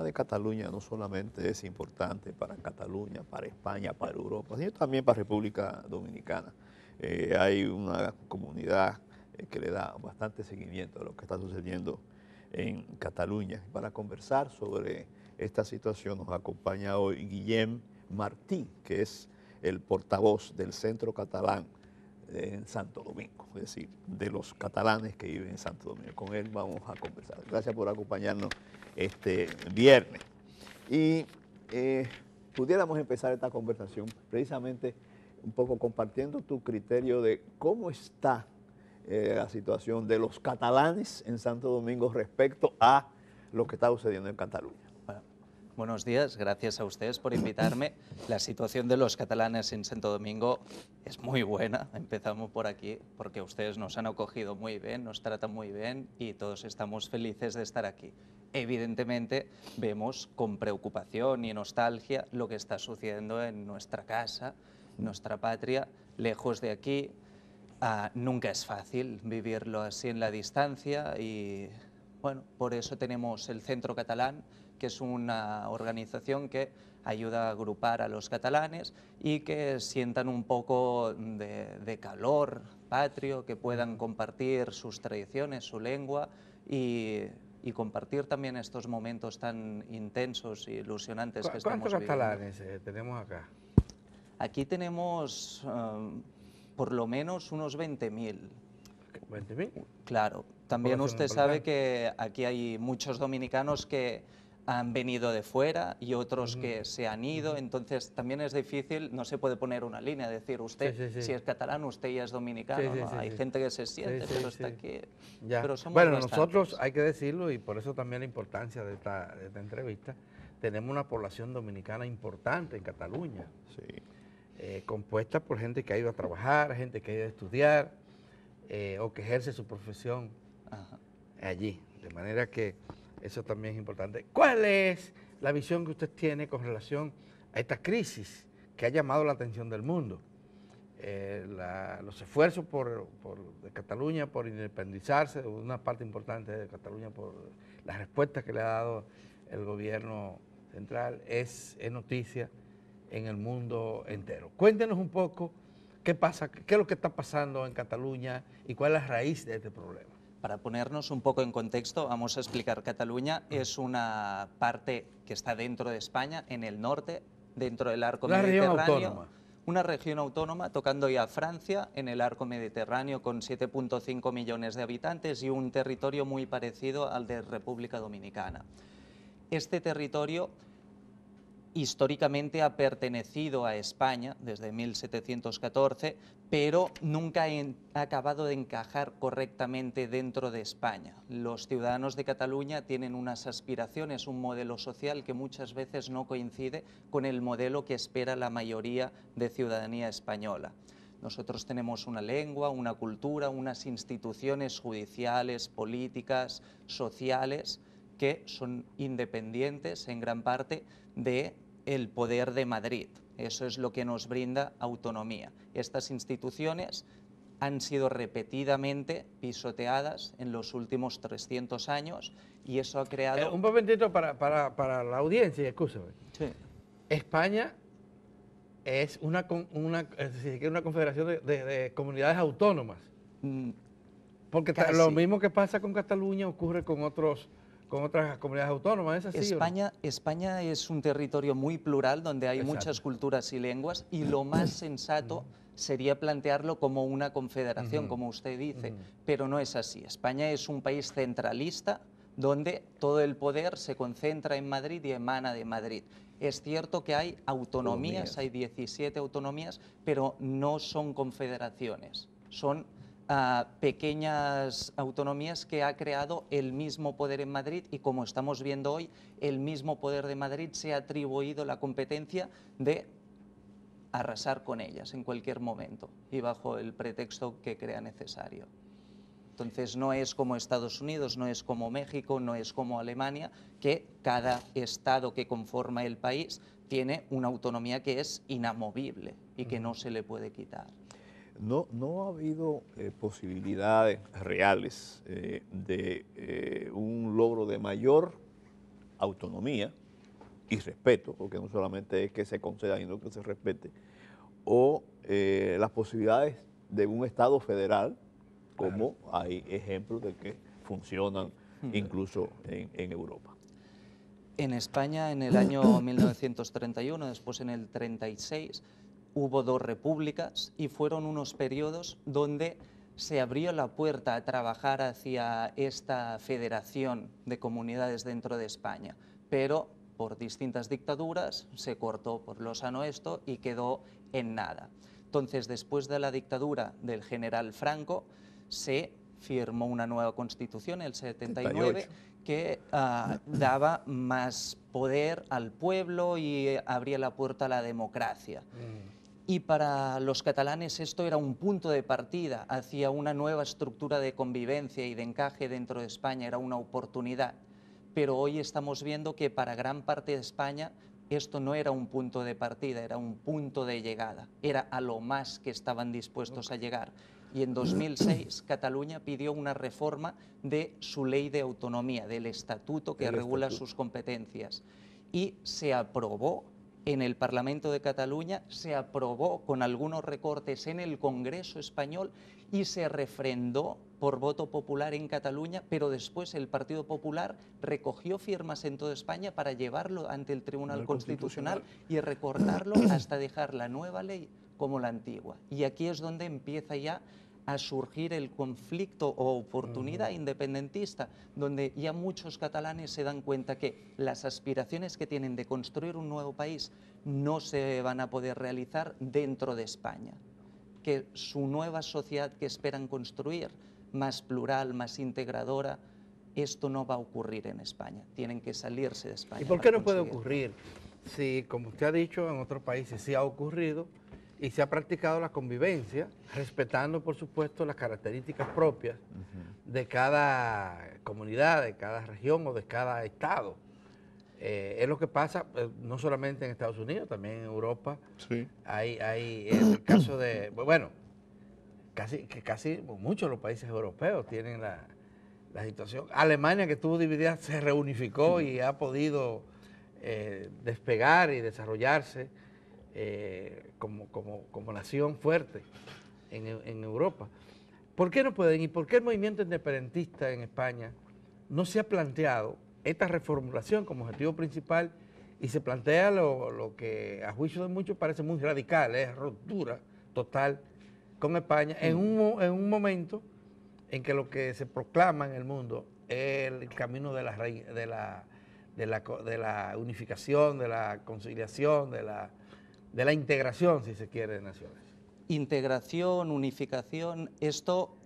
de Cataluña no solamente es importante para Cataluña, para España, para Europa, sino también para República Dominicana. Hay una comunidad que le da bastante seguimiento a lo que está sucediendo en Cataluña. Para conversar sobre esta situación nos acompaña hoy Guillem Martí, que es el portavoz del Centro Catalán en Santo Domingo, es decir, de los catalanes que viven en Santo Domingo. Con él vamos a conversar. Gracias por acompañarnos este viernes. Y pudiéramos empezar esta conversación precisamente un poco compartiendo tu criterio de cómo está la situación de los catalanes en Santo Domingo respecto a lo que está sucediendo en Cataluña. Bueno, buenos días, gracias a ustedes por invitarme. La situación de los catalanes en Santo Domingo es muy buena, empezamos por aquí, porque ustedes nos han acogido muy bien, nos tratan muy bien y todos estamos felices de estar aquí. Evidentemente vemos con preocupación y nostalgia lo que está sucediendo en nuestra casa, nuestra patria, lejos de aquí. Nunca es fácil vivirlo así en la distancia y bueno, por eso tenemos el Centro Catalán, que es una organización que ayuda a agrupar a los catalanes y que sientan un poco de calor patrio, que puedan compartir sus tradiciones, su lengua y compartir también estos momentos tan intensos y ilusionantes que estamos ¿Cuántos viviendo. catalanes tenemos acá? Aquí tenemos por lo menos unos 20.000. ¿20.000? Claro, también Población usted sabe importante. que aquí hay muchos dominicanos que han venido de fuera y otros que se han ido, entonces también es difícil, no se puede poner una línea, decir usted, Sí, sí, sí. si es catalán, usted ya es dominicano, Sí, sí, ¿no? sí, Hay sí. gente que se siente, Sí, pero sí, está sí. aquí, Ya. pero somos Bueno, bastantes. nosotros hay que decirlo y por eso también la importancia de esta entrevista. Tenemos una población dominicana importante en Cataluña, Sí. compuesta por gente que ha ido a trabajar, gente que ha ido a estudiar o que ejerce su profesión Ajá. allí. De manera que eso también es importante. ¿Cuál es la visión que usted tiene con relación a esta crisis que ha llamado la atención del mundo? Los esfuerzos de Cataluña por independizarse, una parte importante de Cataluña por las respuestas que le ha dado el gobierno central, es noticia en el mundo entero. Cuéntenos un poco qué pasa, qué es lo que está pasando en Cataluña y cuál es la raíz de este problema. Para ponernos un poco en contexto, vamos a explicar. Cataluña es una parte que está dentro de España, en el norte, dentro del arco Una región mediterráneo. autónoma. Una región autónoma tocando ya a Francia, en el arco mediterráneo, con 7,5 millones de habitantes y un territorio muy parecido al de República Dominicana. Este territorio históricamente ha pertenecido a España desde 1714, pero nunca ha acabado de encajar correctamente dentro de España. Los ciudadanos de Cataluña tienen unas aspiraciones, un modelo social que muchas veces no coincide con el modelo que espera la mayoría de ciudadanía española. Nosotros tenemos una lengua, una cultura, unas instituciones judiciales, políticas, sociales, que son independientes en gran parte del poder de Madrid. Eso es lo que nos brinda autonomía. Estas instituciones han sido repetidamente pisoteadas en los últimos 300 años y eso ha creado... Un momentito para la audiencia, escúchame. Sí. España es una confederación de comunidades autónomas. Porque lo mismo que pasa con Cataluña ocurre con otras comunidades autónomas, ¿es así? España es un territorio muy plural donde hay Exacto. muchas culturas y lenguas y lo más sensato sería plantearlo como una confederación, como usted dice, pero no es así. España es un país centralista donde todo el poder se concentra en Madrid y emana de Madrid. Es cierto que hay autonomías, hay 17 autonomías, pero no son confederaciones, son pequeñas autonomías que ha creado el mismo poder en Madrid y, como estamos viendo hoy, el mismo poder de Madrid se ha atribuido la competencia de arrasar con ellas en cualquier momento y bajo el pretexto que crea necesario. Entonces no es como Estados Unidos, no es como México, no es como Alemania, que cada estado que conforma el país tiene una autonomía que es inamovible y que no se le puede quitar. No ha habido posibilidades reales de un logro de mayor autonomía y respeto, porque no solamente es que se conceda, sino que se respete, o las posibilidades de un Estado federal, como hay ejemplos de que funcionan incluso en Europa. En España, en el año 1931, después en el 36, hubo dos repúblicas y fueron unos periodos donde se abrió la puerta a trabajar hacia esta federación de comunidades dentro de España, pero por distintas dictaduras se cortó por lo sano esto y quedó en nada. Entonces, después de la dictadura del general Franco, se firmó una nueva constitución, el 79, 78. que daba más poder al pueblo y abría la puerta a la democracia. Y para los catalanes esto era un punto de partida hacia una nueva estructura de convivencia y de encaje dentro de España, era una oportunidad. Pero hoy estamos viendo que para gran parte de España esto no era un punto de partida, era un punto de llegada, era a lo más que estaban dispuestos a llegar. Y en 2006 Cataluña pidió una reforma de su ley de autonomía, del estatuto que regula sus competencias. Y se aprobó en el Parlamento de Cataluña, se aprobó con algunos recortes en el Congreso español y se refrendó por voto popular en Cataluña, pero después el Partido Popular recogió firmas en toda España para llevarlo ante el Tribunal Constitucional y recortarlo hasta dejar la nueva ley como la antigua. Y aquí es donde empieza ya a surgir el conflicto o oportunidad independentista, donde ya muchos catalanes se dan cuenta que las aspiraciones que tienen de construir un nuevo país no se van a poder realizar dentro de España, que su nueva sociedad que esperan construir, más plural, más integradora, esto no va a ocurrir en España, tienen que salirse de España. ¿Y por qué no puede ocurrir? Si, como usted ha dicho, en otros países sí ha ocurrido y se ha practicado la convivencia, respetando, por supuesto, las características propias de cada comunidad, de cada región o de cada estado. Es lo que pasa no solamente en Estados Unidos, también en Europa. Sí. Hay el caso de, bueno, casi muchos de los países europeos tienen la situación. Alemania, que estuvo dividida, se reunificó y ha podido despegar y desarrollarse como nación fuerte en Europa. ¿Por qué no pueden? ¿Y por qué el movimiento independentista en España no se ha planteado esta reformulación como objetivo principal y se plantea lo que a juicio de muchos parece muy radical, es ruptura total con España en un momento en que lo que se proclama en el mundo es el camino de la unificación, de la conciliación, de la integración, si se quiere, de naciones? Integración, unificación, esto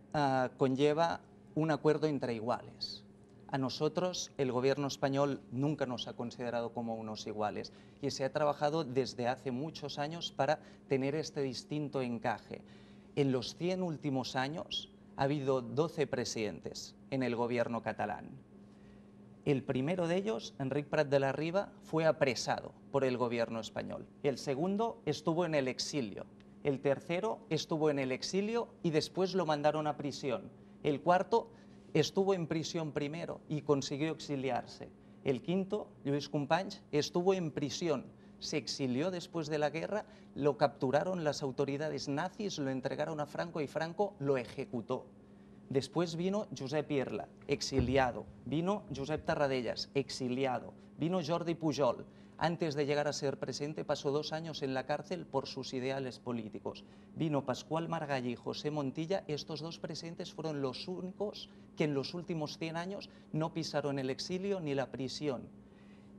conlleva un acuerdo entre iguales. A nosotros el gobierno español nunca nos ha considerado como unos iguales y se ha trabajado desde hace muchos años para tener este distinto encaje. En los 100 últimos años ha habido 12 presidentes en el gobierno catalán. El primero de ellos, Enric Prat de la Riba, fue apresado por el gobierno español. El segundo estuvo en el exilio. El tercero estuvo en el exilio y después lo mandaron a prisión. El cuarto estuvo en prisión primero y consiguió exiliarse. El quinto, Lluís Companys, estuvo en prisión. Se exilió después de la guerra, lo capturaron las autoridades nazis, lo entregaron a Franco y Franco lo ejecutó. Después vino Josep Irla, exiliado. Vino Josep Tarradellas, exiliado. Vino Jordi Pujol. Antes de llegar a ser presidente pasó 2 años en la cárcel por sus ideales políticos. Vino Pascual Maragall y José Montilla. Estos dos presidentes fueron los únicos que en los últimos 100 años no pisaron el exilio ni la prisión.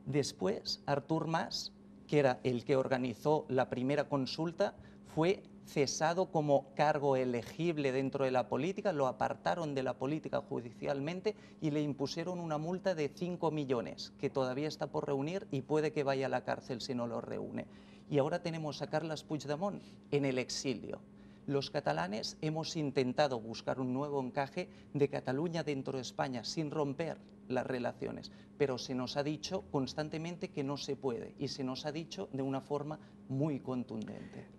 Después, Artur Mas, que era el que organizó la primera consulta, fue cesado como cargo elegible dentro de la política, lo apartaron de la política judicialmente y le impusieron una multa de 5 millones, que todavía está por reunir y puede que vaya a la cárcel si no lo reúne. Y ahora tenemos a Carles Puigdemont en el exilio. Los catalanes hemos intentado buscar un nuevo encaje de Cataluña dentro de España sin romper las relaciones, pero se nos ha dicho constantemente que no se puede y se nos ha dicho de una forma muy contundente.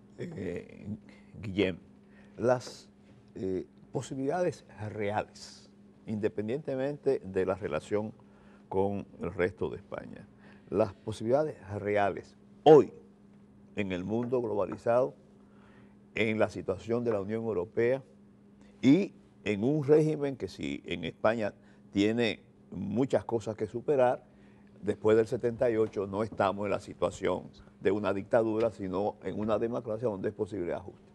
Guillem, las posibilidades reales, independientemente de la relación con el resto de España. Las posibilidades reales hoy en el mundo globalizado, en la situación de la Unión Europea y en un régimen que si en España tiene muchas cosas que superar, después del 78 no estamos en la situación de una dictadura, sino en una democracia donde es posible ajuste.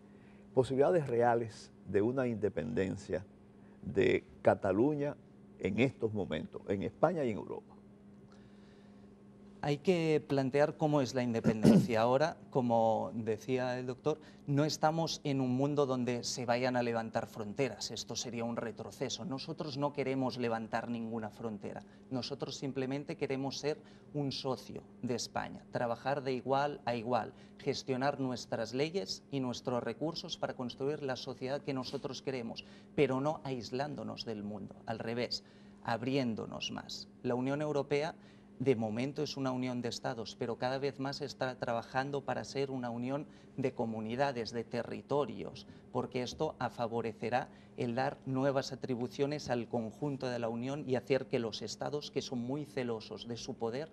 Posibilidades reales de una independencia de Cataluña en estos momentos, en España y en Europa. Hay que plantear cómo es la independencia. Ahora, como decía el doctor, no estamos en un mundo donde se vayan a levantar fronteras. Esto sería un retroceso. Nosotros no queremos levantar ninguna frontera. Nosotros simplemente queremos ser un socio de España, trabajar de igual a igual, gestionar nuestras leyes y nuestros recursos para construir la sociedad que nosotros queremos, pero no aislándonos del mundo, al revés, abriéndonos más. La Unión Europea de momento es una unión de estados, pero cada vez más está trabajando para ser una unión de comunidades, de territorios, porque esto favorecerá el dar nuevas atribuciones al conjunto de la unión y hacer que los estados, que son muy celosos de su poder,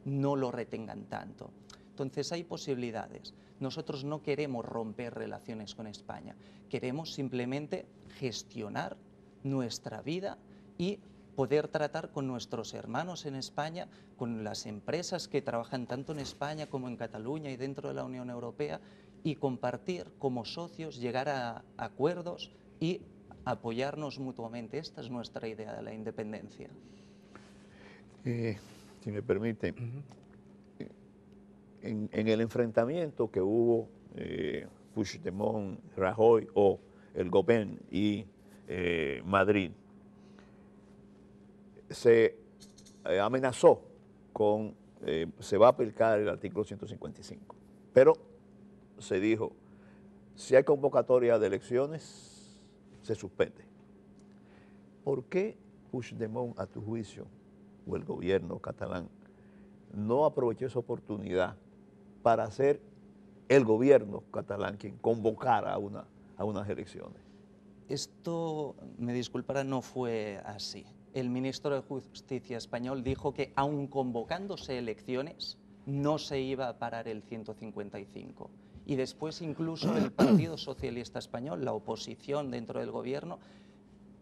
no lo retengan tanto. Entonces hay posibilidades. Nosotros no queremos romper relaciones con España, queremos simplemente gestionar nuestra vida y poder tratar con nuestros hermanos en España, con las empresas que trabajan tanto en España como en Cataluña y dentro de la Unión Europea, y compartir como socios, llegar a acuerdos y apoyarnos mutuamente. Esta es nuestra idea de la independencia. Si me permiten, en el enfrentamiento que hubo Puigdemont, Rajoy o el Gobierno y Madrid, se amenazó con, se va a aplicar el artículo 155, pero se dijo, si hay convocatoria de elecciones, se suspende. ¿Por qué Puigdemont, a tu juicio, o el gobierno catalán, no aprovechó esa oportunidad para hacer el gobierno catalán quien convocara a unas elecciones? Esto, me disculpará, no fue así. El ministro de Justicia español dijo que aun convocándose elecciones no se iba a parar el 155. Y después incluso el Partido Socialista Español, la oposición dentro del gobierno,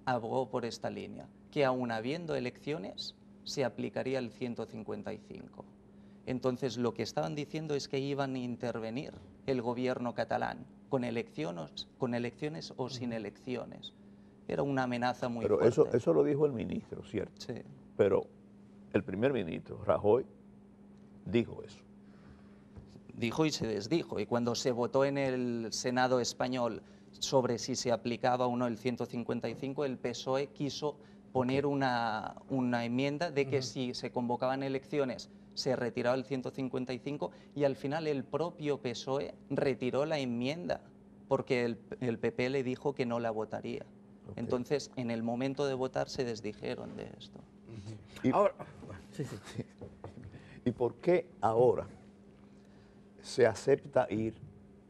abogó por esta línea, que aun habiendo elecciones se aplicaría el 155. Entonces lo que estaban diciendo es que iban a intervenir el gobierno catalán con elecciones o sin elecciones. Era una amenaza muy Pero fuerte. eso lo dijo el ministro, ¿cierto? Sí. Pero el primer ministro, Rajoy, dijo eso. Dijo y se desdijo. Y cuando se votó en el Senado español sobre si se aplicaba o no el 155, el PSOE quiso poner una enmienda de que si se convocaban elecciones se retiraba el 155, y al final el propio PSOE retiró la enmienda porque el PP le dijo que no la votaría. Entonces, en el momento de votar se desdijeron de esto. Y, Ahora, sí. ¿Y por qué ahora se acepta ir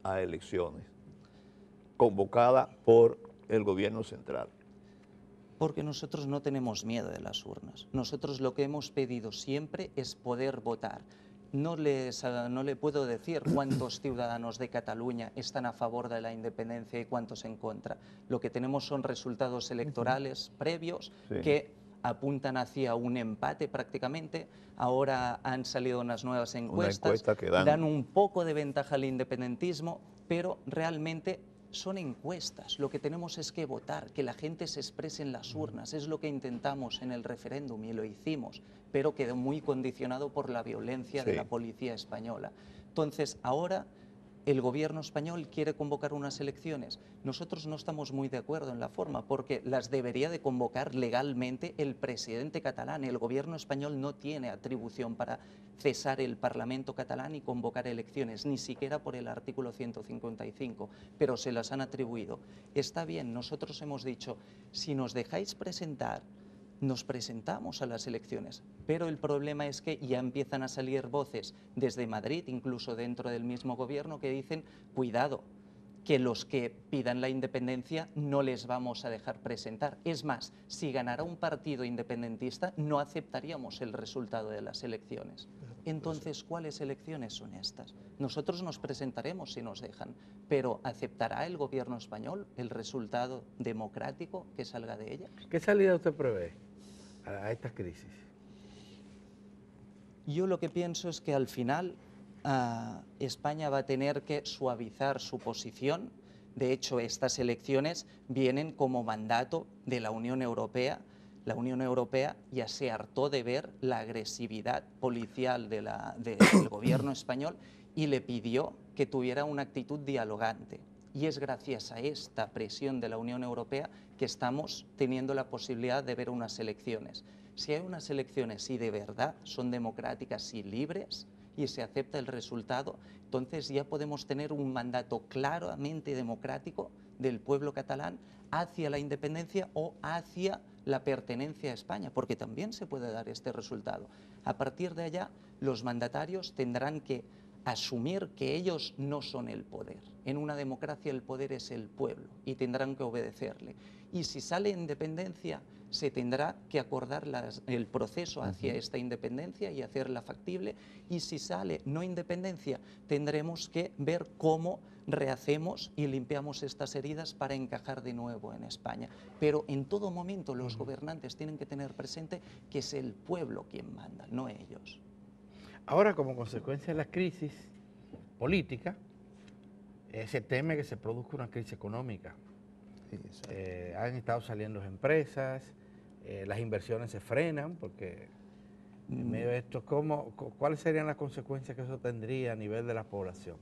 a elecciones convocadas por el gobierno central? Porque nosotros no tenemos miedo de las urnas. Nosotros lo que hemos pedido siempre es poder votar. No le puedo decir cuántos ciudadanos de Cataluña están a favor de la independencia y cuántos en contra. Lo que tenemos son resultados electorales previos que apuntan hacia un empate prácticamente. Ahora han salido unas nuevas encuestas que dan un poco de ventaja al independentismo, pero realmente son encuestas. Lo que tenemos es que votar, que la gente se exprese en las urnas. Es lo que intentamos en el referéndum y lo hicimos, pero quedó muy condicionado por la violencia de la policía española. Entonces, ahora el gobierno español quiere convocar unas elecciones. Nosotros no estamos muy de acuerdo en la forma, porque las debería de convocar legalmente el presidente catalán. El gobierno español no tiene atribución para cesar el Parlamento catalán y convocar elecciones, ni siquiera por el artículo 155, pero se las han atribuido. Está bien, nosotros hemos dicho, si nos dejáis presentar, nos presentamos a las elecciones, pero el problema es que ya empiezan a salir voces desde Madrid, incluso dentro del mismo gobierno, que dicen, cuidado, que los que pidan la independencia no les vamos a dejar presentar. Es más, si ganara un partido independentista, no aceptaríamos el resultado de las elecciones. Entonces, ¿cuáles elecciones son estas? Nosotros nos presentaremos si nos dejan, pero ¿aceptará el gobierno español el resultado democrático que salga de ella? ¿Qué salida usted prevé a esta crisis? Yo lo que pienso es que al final España va a tener que suavizar su posición. De hecho, estas elecciones vienen como mandato de la Unión Europea. La Unión Europea ya se hartó de ver la agresividad policial del gobierno español y le pidió que tuviera una actitud dialogante. Y es gracias a esta presión de la Unión Europea que estamos teniendo la posibilidad de ver unas elecciones. Si hay unas elecciones y de verdad son democráticas y libres, y se acepta el resultado, entonces ya podemos tener un mandato claramente democrático del pueblo catalán hacia la independencia o hacia la pertenencia a España, porque también se puede dar este resultado. A partir de allá, los mandatarios tendrán que asumir que ellos no son el poder. En una democracia el poder es el pueblo y tendrán que obedecerle. Y si sale independencia, se tendrá que acordar el proceso hacia esta independencia y hacerla factible, y si sale no independencia, tendremos que ver cómo rehacemos y limpiamos estas heridas para encajar de nuevo en España. Pero en todo momento los gobernantes tienen que tener presente que es el pueblo quien manda, no ellos. Ahora, como consecuencia de la crisis política, se teme que se produzca una crisis económica. Han estado saliendo empresas, las inversiones se frenan, porque en medio de esto, ¿cuáles serían las consecuencias que eso tendría a nivel de la población?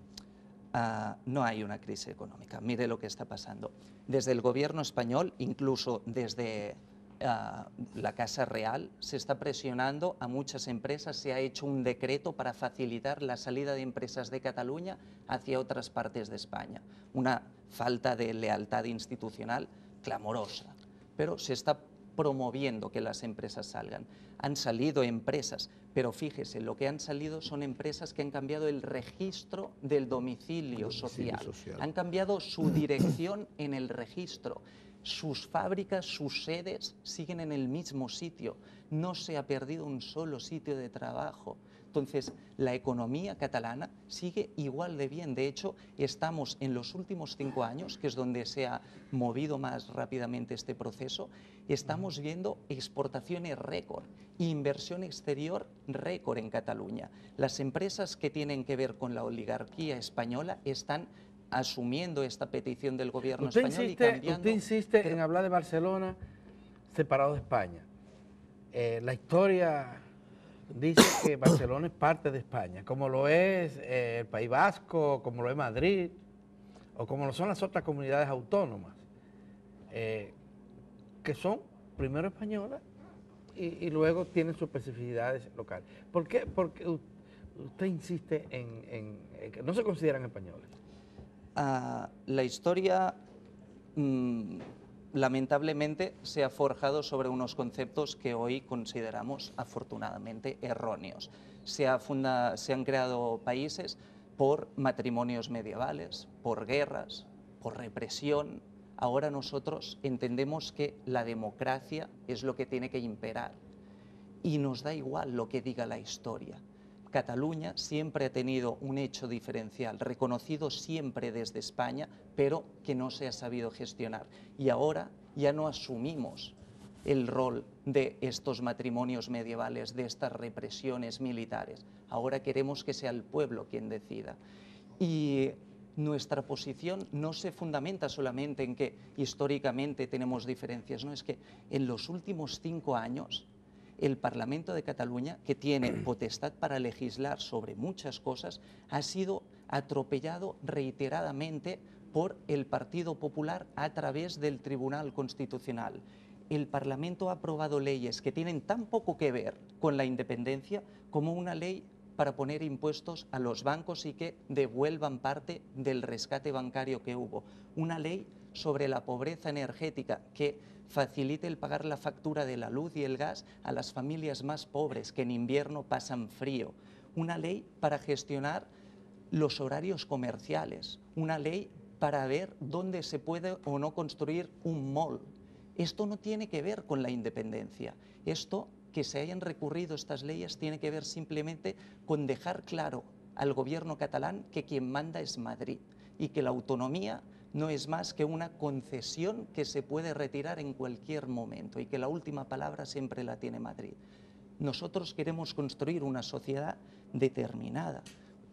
No hay una crisis económica. Mire lo que está pasando. Desde el gobierno español, incluso desde la Casa Real, se está presionando a muchas empresas. Se ha hecho un decreto para facilitar la salida de empresas de Cataluña hacia otras partes de España. Una falta de lealtad institucional clamorosa, pero se está promoviendo que las empresas salgan. Han salido empresas, pero fíjese, lo que han salido son empresas que han cambiado el registro del domicilio social. Han cambiado su dirección en el registro. Sus fábricas, sus sedes siguen en el mismo sitio. No se ha perdido un solo sitio de trabajo. Entonces, la economía catalana sigue igual de bien. De hecho, estamos en los últimos 5 años, que es donde se ha movido más rápidamente este proceso, estamos viendo exportaciones récord, inversión exterior récord en Cataluña. Las empresas que tienen que ver con la oligarquía española están asumiendo esta petición del gobierno español y cambiando. Usted insiste en hablar de Barcelona separado de España. La historia dice que Barcelona es parte de España, como lo es el País Vasco, como lo es Madrid, o como lo son las otras comunidades autónomas, que son primero españolas y luego tienen sus especificidades locales. ¿Por qué? Porque usted insiste en que no se consideran españoles. La historia lamentablemente se ha forjado sobre unos conceptos que hoy consideramos afortunadamente erróneos. Se han creado países por matrimonios medievales, por guerras, por represión. Ahora nosotros entendemos que la democracia es lo que tiene que imperar y nos da igual lo que diga la historia. Cataluña siempre ha tenido un hecho diferencial, reconocido siempre desde España, pero que no se ha sabido gestionar. Y ahora ya no asumimos el rol de estos matrimonios medievales, de estas represiones militares. Ahora queremos que sea el pueblo quien decida. Y nuestra posición no se fundamenta solamente en que históricamente tenemos diferencias, no, es que en los últimos 5 años el Parlamento de Cataluña, que tiene potestad para legislar sobre muchas cosas, ha sido atropellado reiteradamente por el Partido Popular a través del Tribunal Constitucional. El Parlamento ha aprobado leyes que tienen tan poco que ver con la independencia como una ley para poner impuestos a los bancos y que devuelvan parte del rescate bancario que hubo. Una ley sobre la pobreza energética que facilite el pagar la factura de la luz y el gas a las familias más pobres que en invierno pasan frío. Una ley para gestionar los horarios comerciales. Una ley para ver dónde se puede o no construir un mall. Esto no tiene que ver con la independencia. Esto, que se hayan recurrido estas leyes, tiene que ver simplemente con dejar claro al gobierno catalán que quien manda es Madrid y que la autonomía no es más que una concesión que se puede retirar en cualquier momento y que la última palabra siempre la tiene Madrid. Nosotros queremos construir una sociedad determinada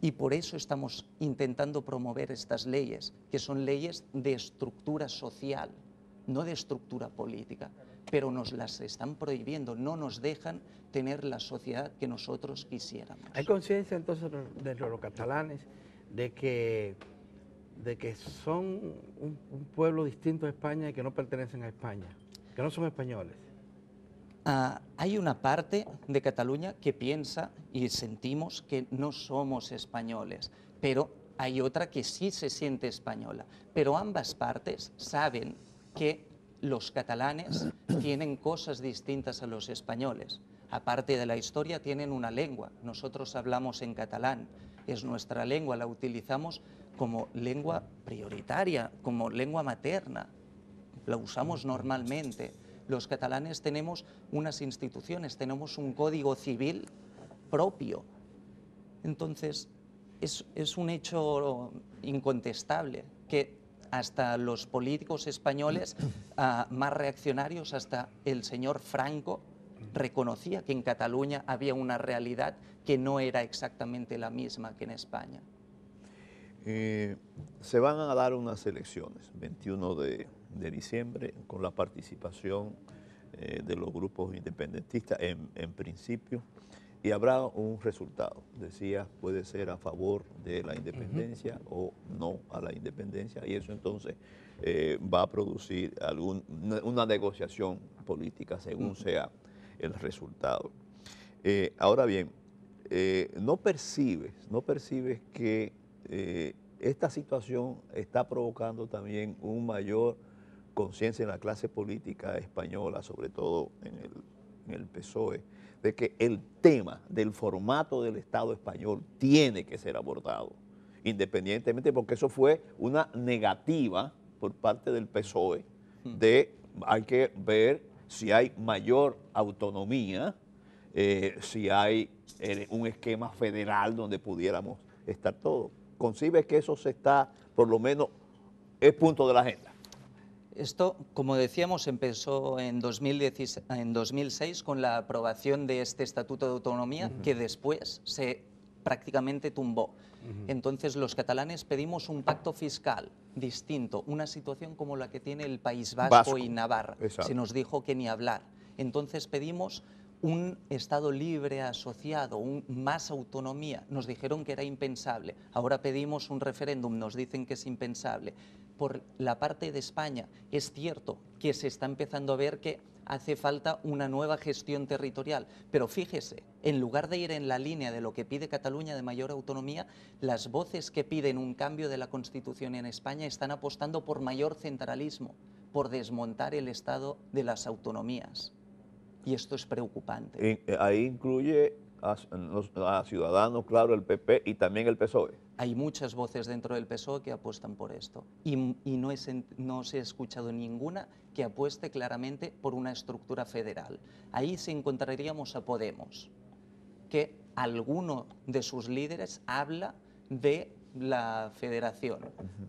y por eso estamos intentando promover estas leyes, que son leyes de estructura social, no de estructura política, pero nos las están prohibiendo, no nos dejan tener la sociedad que nosotros quisiéramos. ¿Hay conciencia entonces de los catalanes de que son un pueblo distinto a España y que no pertenecen a España, que no son españoles? Hay una parte de Cataluña que piensa y sentimos que no somos españoles, pero hay otra que sí se siente española. Pero ambas partes saben que los catalanes tienen cosas distintas a los españoles. Aparte de la historia, tienen una lengua. Nosotros hablamos en catalán, es nuestra lengua, la utilizamos como lengua prioritaria, como lengua materna. La usamos normalmente. Los catalanes tenemos unas instituciones, tenemos un código civil propio. Entonces, es un hecho incontestable que hasta los políticos españoles más reaccionarios, hasta el señor Franco, reconocía que en Cataluña había una realidad que no era exactamente la misma que en España. Se van a dar unas elecciones, 21 de diciembre, con la participación de los grupos independentistas en principio, y habrá un resultado. Decía, puede ser a favor de la independencia o no a la independencia, y eso entonces va a producir una negociación política según sea el resultado. Ahora bien, no percibes que esta situación está provocando también un mayor conciencia en la clase política española, sobre todo en el PSOE, de que el tema del formato del Estado español tiene que ser abordado, independientemente, porque eso fue una negativa por parte del PSOE, hay que ver si hay mayor autonomía, si hay un esquema federal donde pudiéramos estar todos. ¿Concibes que eso se está, por lo menos, es punto de la agenda? Esto, como decíamos, empezó en 2006 con la aprobación de este Estatuto de Autonomía, que después se prácticamente tumbó. Entonces los catalanes pedimos un pacto fiscal distinto, una situación como la que tiene el País Vasco y Navarra. Exacto. Se nos dijo que ni hablar. Entonces pedimos un Estado libre, asociado, más autonomía. Nos dijeron que era impensable. Ahora pedimos un referéndum, nos dicen que es impensable. Por la parte de España es cierto que se está empezando a ver que hace falta una nueva gestión territorial, pero fíjese, en lugar de ir en la línea de lo que pide Cataluña de mayor autonomía, las voces que piden un cambio de la Constitución en España están apostando por mayor centralismo, por desmontar el Estado de las autonomías. Y esto es preocupante. Ahí incluye a Ciudadanos, claro, el PP y también el PSOE. Hay muchas voces dentro del PSOE que apuestan por esto y no se ha escuchado ninguna que apueste claramente por una estructura federal. Ahí se encontraríamos a Podemos, que alguno de sus líderes habla de la federación,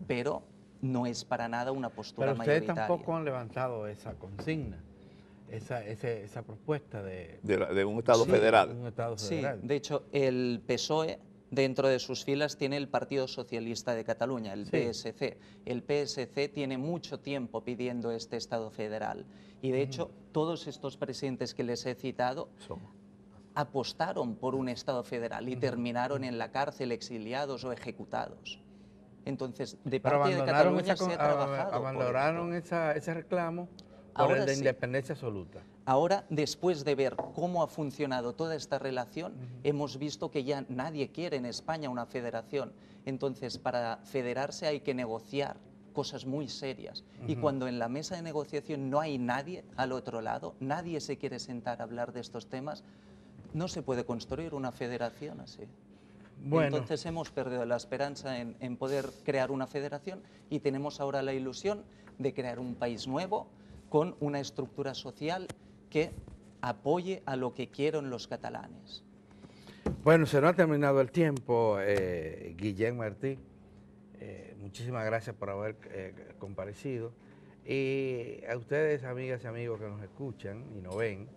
pero no es para nada una postura mayoritaria. Pero ustedes tampoco han levantado esa consigna, esa propuesta de un Estado federal. Un Estado federal. Sí, de hecho, el PSOE, dentro de sus filas, tiene el Partido Socialista de Cataluña, el PSC. El PSC tiene mucho tiempo pidiendo este Estado federal. Y de hecho, todos estos presidentes que les he citado apostaron por un Estado federal y terminaron en la cárcel, exiliados o ejecutados. Entonces, de parte de Cataluña se ha trabajado. Abandonaron ese reclamo por el de independencia absoluta. Ahora, después de ver cómo ha funcionado toda esta relación, hemos visto que ya nadie quiere en España una federación. Entonces, para federarse hay que negociar cosas muy serias. Y cuando en la mesa de negociación no hay nadie al otro lado, nadie se quiere sentar a hablar de estos temas, no se puede construir una federación así. Bueno. Entonces hemos perdido la esperanza en poder crear una federación y tenemos ahora la ilusión de crear un país nuevo con una estructura social que apoye a lo que quieren los catalanes. Bueno, se nos ha terminado el tiempo, Guillén Martí. Muchísimas gracias por haber comparecido. Y a ustedes, amigas y amigos que nos escuchan y nos ven,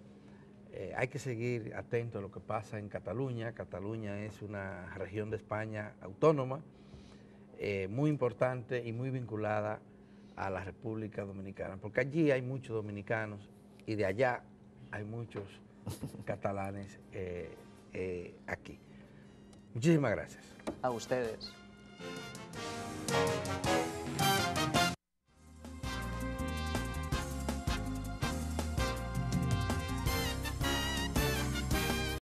hay que seguir atentos a lo que pasa en Cataluña. Cataluña es una región de España autónoma, muy importante y muy vinculada a la República Dominicana, porque allí hay muchos dominicanos y de allá hay muchos catalanes aquí. Muchísimas gracias. A ustedes.